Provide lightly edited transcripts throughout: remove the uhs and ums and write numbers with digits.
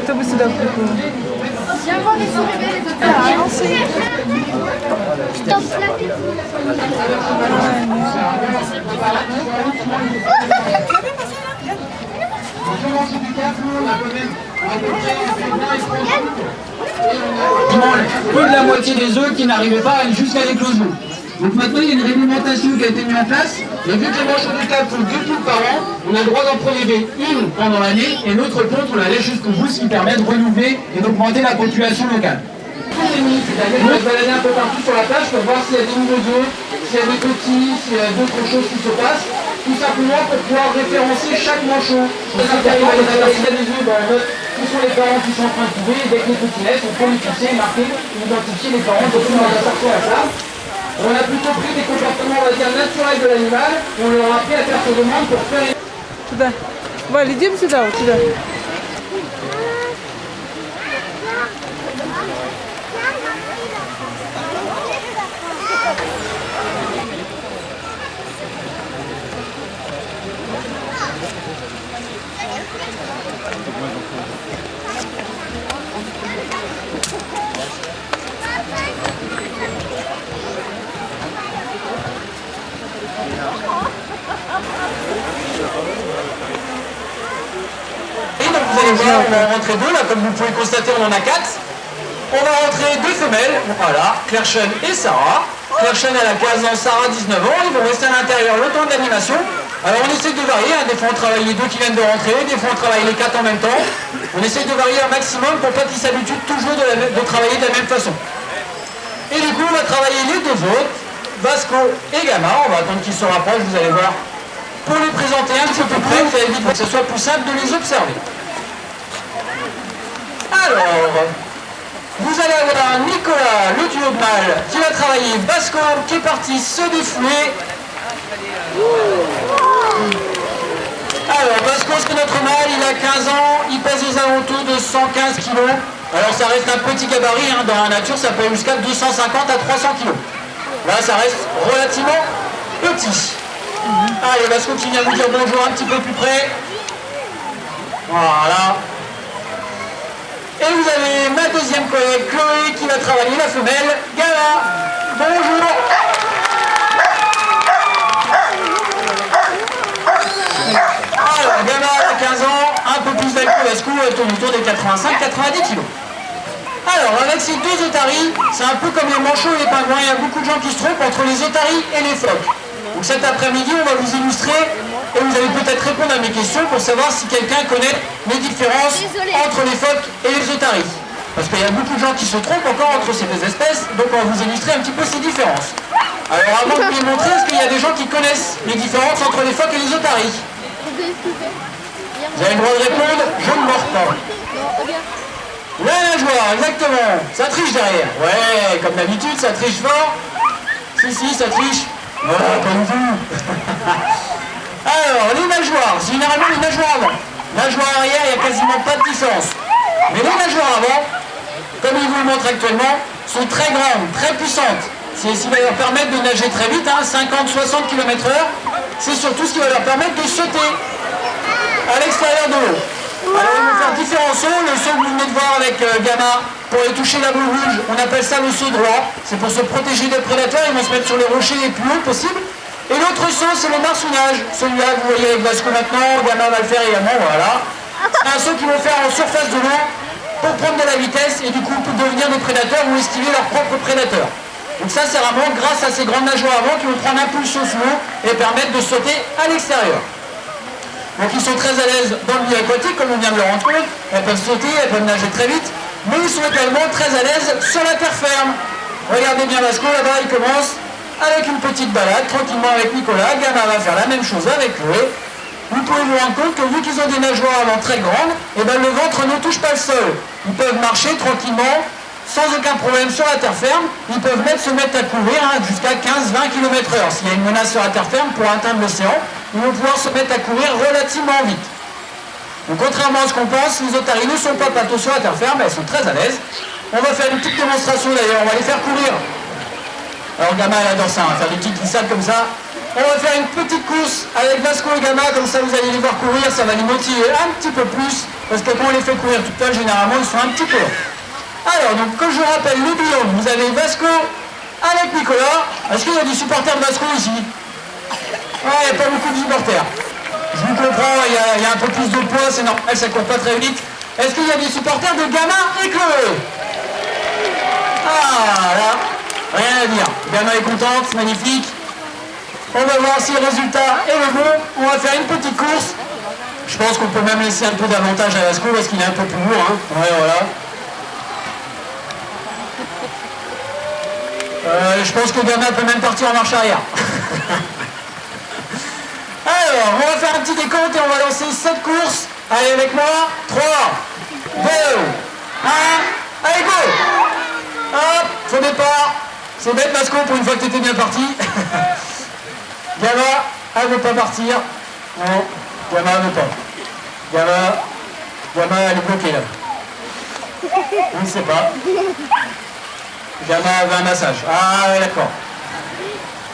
Kto by sobie dał tylko? Ja mogę sobie wierzyć do tego. Stop, lepiej. Plus de la moitié des œufs qui n'arrivaient pas jusqu'à l'éclosion. Donc maintenant, il y a une réglementation qui a été mise en place. Et vu que les manchots de table font 2 poules par an, on a le droit d'en prélever une pendant l'année et l'autre ponte, on la laisse jusqu'au bout, ce qui permet de renouveler et d'augmenter la population locale. C'est-à-dire qu'on va se balader un peu partout sur la plage pour voir s'il y a des nouveaux œufs, s'il y a des petits, s'il y a d'autres choses qui se passent. Tout simplement pour pouvoir référencer chaque manchot. Ceux qui arrivent à les adresser à des œufs, on note qui sont les parents qui sont en train de couver. Dès que les petits naissent, on peut les fixer, marquer, identifier les parents pour pouvoir les sortir à la table. On a plutôt pris des comportements, on va dire, naturels de l'animal, et on leur a appris à faire ses demandes pour faire une... Туда. Валя, идем сюда, вот сюда. Donc vous allez voir, on va en rentrer deux, là, comme vous pouvez constater, on en a 4. On va rentrer 2 femelles, voilà, Claire-Chen et Sarah. Claire-Chen, elle a 15 ans, Sarah 19 ans, ils vont rester à l'intérieur le temps de l'animation. Alors on essaie de varier, hein. Des fois on travaille les 2 qui viennent de rentrer, des fois on travaille les 4 en même temps. On essaie de varier un maximum pour pas qu'ils s'habituent toujours de travailler de la même façon. Et du coup on va travailler les 2 autres, Vasco et Gamma, on va attendre qu'ils se rapprochent, vous allez voir. Pour les présenter un petit peu près, vous allez vite pour que ce soit plus simple de les observer. Alors, vous allez avoir Nicolas, le duo de mâle, qui va travailler Vasco, qui est parti se défouler. Alors, Vasco, c'est notre mâle, il a 15 ans, il pèse aux alentours de 115 kg. Alors, ça reste un petit gabarit, hein, dans la nature, ça peut aller jusqu'à 250 à 300 kg. Là, ça reste relativement petit. Allez, Vasco qui vient vous dire bonjour un petit peu plus près. Voilà. Et vous avez ma deuxième collègue Chloé qui va travailler la femelle, Gala. Bonjour. Alors, Gala a 15 ans, un peu plus d'alcool à ce coup, elle tourne autour des 85-90 kg. Alors, avec ces 2 otaries, c'est un peu comme les manchots et les pingouins, il y a beaucoup de gens qui se trompent entre les otaries et les phoques. Donc cet après-midi, on va vous illustrer et vous allez peut-être répondre à mes questions pour savoir si quelqu'un connaît les différences entre les phoques et les otaries. Parce qu'il y a beaucoup de gens qui se trompent encore entre ces 2 espèces, donc on va vous illustrer un petit peu ces différences. Alors avant de vous les montrer, est-ce qu'il y a des gens qui connaissent les différences entre les phoques et les otaries? Vous avez le droit de répondre, je ne mords pas. La nageoire, exactement, ça triche derrière. Ouais, comme d'habitude, ça triche fort. Si, ça triche. Voilà, comme vous. Alors, les nageoires, généralement les nageoires avant. Nageoire arrière, il n'y a quasiment pas de différence. Mais les nageoires avant, comme ils vous le montrent actuellement, sont très grandes, très puissantes. C'est ce qui va leur permettre de nager très vite, hein, 50-60 km/h. C'est surtout ce qui va leur permettre de sauter à l'extérieur de l'eau. Alors ils vont faire différents sauts. Le saut que vous venez de voir avec Gamma, pour aller toucher la boule rouge, on appelle ça le saut droit. C'est pour se protéger des prédateurs, ils vont se mettre sur les rochers les plus hauts possibles. Et l'autre saut, c'est le marsouinage. Celui-là, vous voyez avec Vasco maintenant, Gamma va le faire également, voilà. C'est un saut qu'ils vont faire en surface de l'eau pour prendre de la vitesse et du coup pour devenir des prédateurs ou esquiver leurs propres prédateurs. Donc ça, c'est vraiment grâce à ces grandes nageoires avant qui vont prendre impulsion sous l'eau et permettre de sauter à l'extérieur. Donc ils sont très à l'aise dans le milieu aquatique, comme on vient de le rendre compte. Elles peuvent sauter, elles peuvent nager très vite, mais ils sont également très à l'aise sur la terre ferme. Regardez bien Vasco, là-bas, il commence avec une petite balade, tranquillement avec Nicolas. Gamma va faire la même chose avec Chloé. Vous pouvez vous rendre compte que vu qu'ils ont des nageoires avant très grandes, et ben le ventre ne touche pas le sol. Ils peuvent marcher tranquillement, sans aucun problème sur la terre ferme. Ils peuvent même se mettre à courir jusqu'à 15-20 km/h. S'il y a une menace sur la terre ferme pour atteindre l'océan, ils vont pouvoir se mettre à courir relativement vite. Donc contrairement à ce qu'on pense, les otaries ne sont pas patos sur la terre ferme, elles sont très à l'aise. On va faire une petite démonstration d'ailleurs, on va les faire courir. Alors Gamma elle adore ça, hein, faire des petites glissades comme ça. On va faire une petite course avec Vasco et Gamma, comme ça vous allez les voir courir, ça va les motiver un petit peu plus, parce que quand on les fait courir tout seul, généralement ils sont un petit peu longs. Alors donc comme je vous rappelle le bilan, vous avez Vasco avec Nicolas. Est-ce qu'il y a des supporters de Vasco ici? Ouais, il n'y a pas beaucoup de supporters. Je vous comprends, il y a un peu plus de poids, c'est normal, ça court pas très vite. Est-ce qu'il y a des supporters de Gamma et Chloé? Ah là, rien à dire. Gamma est contente, c'est magnifique. On va voir si le résultat est le bon. On va faire une petite course. Je pense qu'on peut même laisser un peu d'avantage à Vasco parce qu'il est un peu plus lourd. Hein. Ouais, voilà. Je pense que Gamma peut même partir en marche arrière. Alors, on va faire un petit décompte et on va lancer cette course. Allez avec moi. 3, 2, 1. Allez, go! Hop, faux départ. C'est bête, Vasco, pour une fois que tu étais bien parti. Gamma, elle ne veut pas partir. Non, Gamma ne veut pas. Gamma, elle est bloquée là. On ne sait pas. Gamma veut un massage. Ah ouais, d'accord.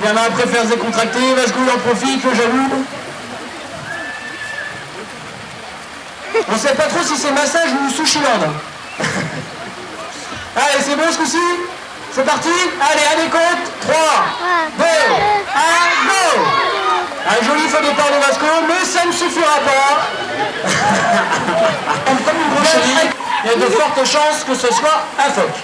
Gamma préfère se décontracter. Vasco en profite, le jaloux. On ne sait pas trop si c'est massage ou sushi-land. Allez, c'est bon ce coup-ci? C'est parti? Allez, à décompte. 3, 2, 1, go! Un joli faux départ de Vasco, mais ça ne suffira pas. Comme une brocherie, il y a de fortes chances que ce soit un phoque.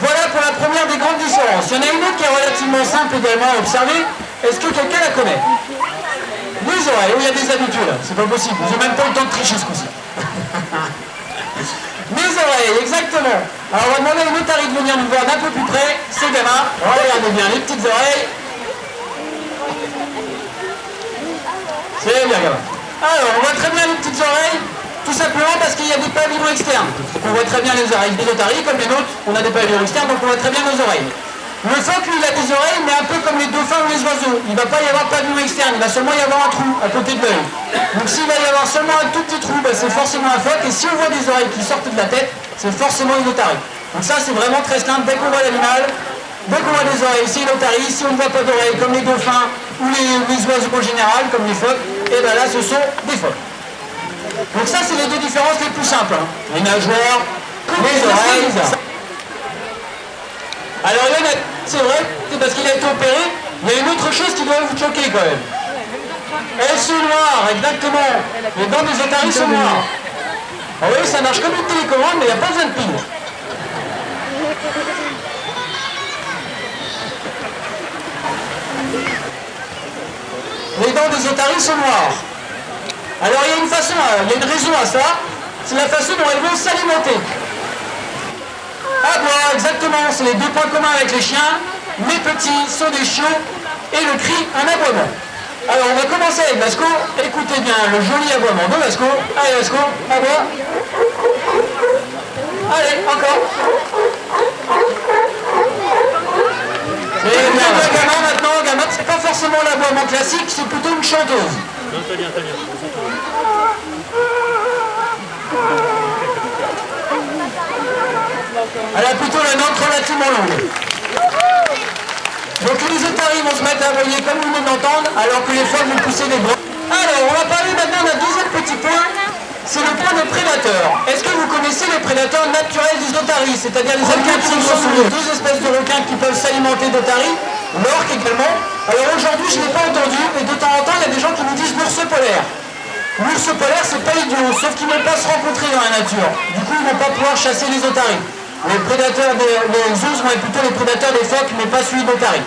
Voilà pour la première des grandes différences. Il y en a une autre qui est relativement simple également à observer. Est-ce que quelqu'un la connaît? Les oreilles, où il y a des habitudes. C'est pas possible, vous n'avez même pas le temps de tricher ce coup-ci. Les oreilles, exactement. Alors on va demander à une otarie de venir nous voir d'un peu plus près. C'est Gamma. Regardez bien les petites oreilles. C'est bien Gamma. Alors on voit très bien les petites oreilles, tout simplement parce qu'il y a des pavillons externes. Donc on voit très bien les oreilles des otaries, comme les nôtres, on a des pavillons externes, donc on voit très bien nos oreilles. Le phoque, lui, il a des oreilles, mais un peu comme les dauphins ou les oiseaux. Il ne va pas y avoir pavillon externe, il va seulement y avoir un trou à côté de l'œil. Donc s'il va y avoir seulement un tout petit trou, ben, c'est forcément un phoque. Et si on voit des oreilles qui sortent de la tête, c'est forcément une otarie. Donc ça, c'est vraiment très simple. Dès qu'on voit l'animal, dès qu'on voit des oreilles, c'est une otarie. Si on ne voit pas d'oreilles, comme les dauphins ou les oiseaux en général, comme les phoques, et bien là, ce sont des phoques. Donc ça, c'est les deux différences les plus simples. Hein. Les nageoires, les oreilles. Alors il y en a, c'est vrai, c'est parce qu'il a été opéré, il y a une autre chose qui doit vous choquer quand même. Elles sont noires, exactement. Les dents des otaries sont noires. Ah oui, ça marche comme une télécommande, mais il n'y a pas besoin de pile. Les dents des otaries sont noires. Alors il y a une façon, il y a une raison à ça, c'est la façon dont elles vont s'alimenter. Aboie, exactement, c'est les deux points communs avec les chiens. Les petits sont des chiots et le cri, un aboiement. Alors on va commencer avec Vasco. Écoutez bien le joli aboiement de Vasco. Allez Vasco, aboie. Allez, encore. Et bien Gamma maintenant, Gamma, c'est pas forcément l'aboiement classique, c'est plutôt une chanteuse. Non, très bien, très bien. Elle a plutôt la note relativement longue. Donc les otaries vont se mettre à aboyer comme vous venez d'entendre, alors que les phoques vont pousser les bras. Alors, on va parler maintenant d'un deuxième petit point, c'est le point des prédateurs. Est-ce que vous connaissez les prédateurs naturels des otaries, c'est-à-dire les requins qui sont les deux espèces de requins qui peuvent s'alimenter d'otaries, l'orque également. Alors aujourd'hui, je ne l'ai pas entendu, mais de temps en temps, il y a des gens qui nous disent l'ours polaire. L'ours polaire, c'est pas idiot, sauf qu'ils ne vont pas se rencontrer dans la nature. Du coup, ils ne vont pas pouvoir chasser les otaries. Les prédateurs les ours vont être plutôt les prédateurs des phoques, mais pas celui d'otaries.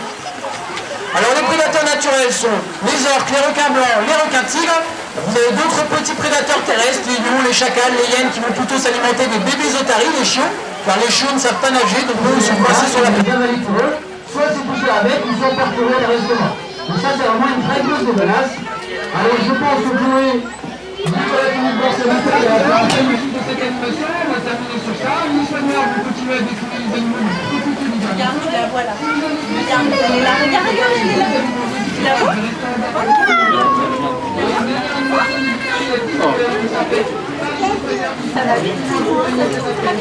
Alors les prédateurs naturels sont les orques, les requins blancs, les requins tigres. Vous avez d'autres petits prédateurs terrestres, les lions, les chacals, les hyènes qui vont plutôt s'alimenter des bébés otaries, les chiots, car les chiots ne savent pas nager, donc eux ils sont coincés sur la plage. Bien valide pour eux, soit c'est touché avec, ou soit parcouru le restement. Donc ça c'est vraiment une très grosse menace. Alors je pense que Chloé, Nicolas Philippe, c'est maintenant la fin de cette animation, on va terminer sur ça. Les soigneurs vont continuer à découvrir les animaux du côté du jardin. Regarde, tu la vois là. Regarde, elle est là. Regarde, regarde, elle est là. Tu la vois? Ça va vite. Ça va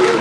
vite.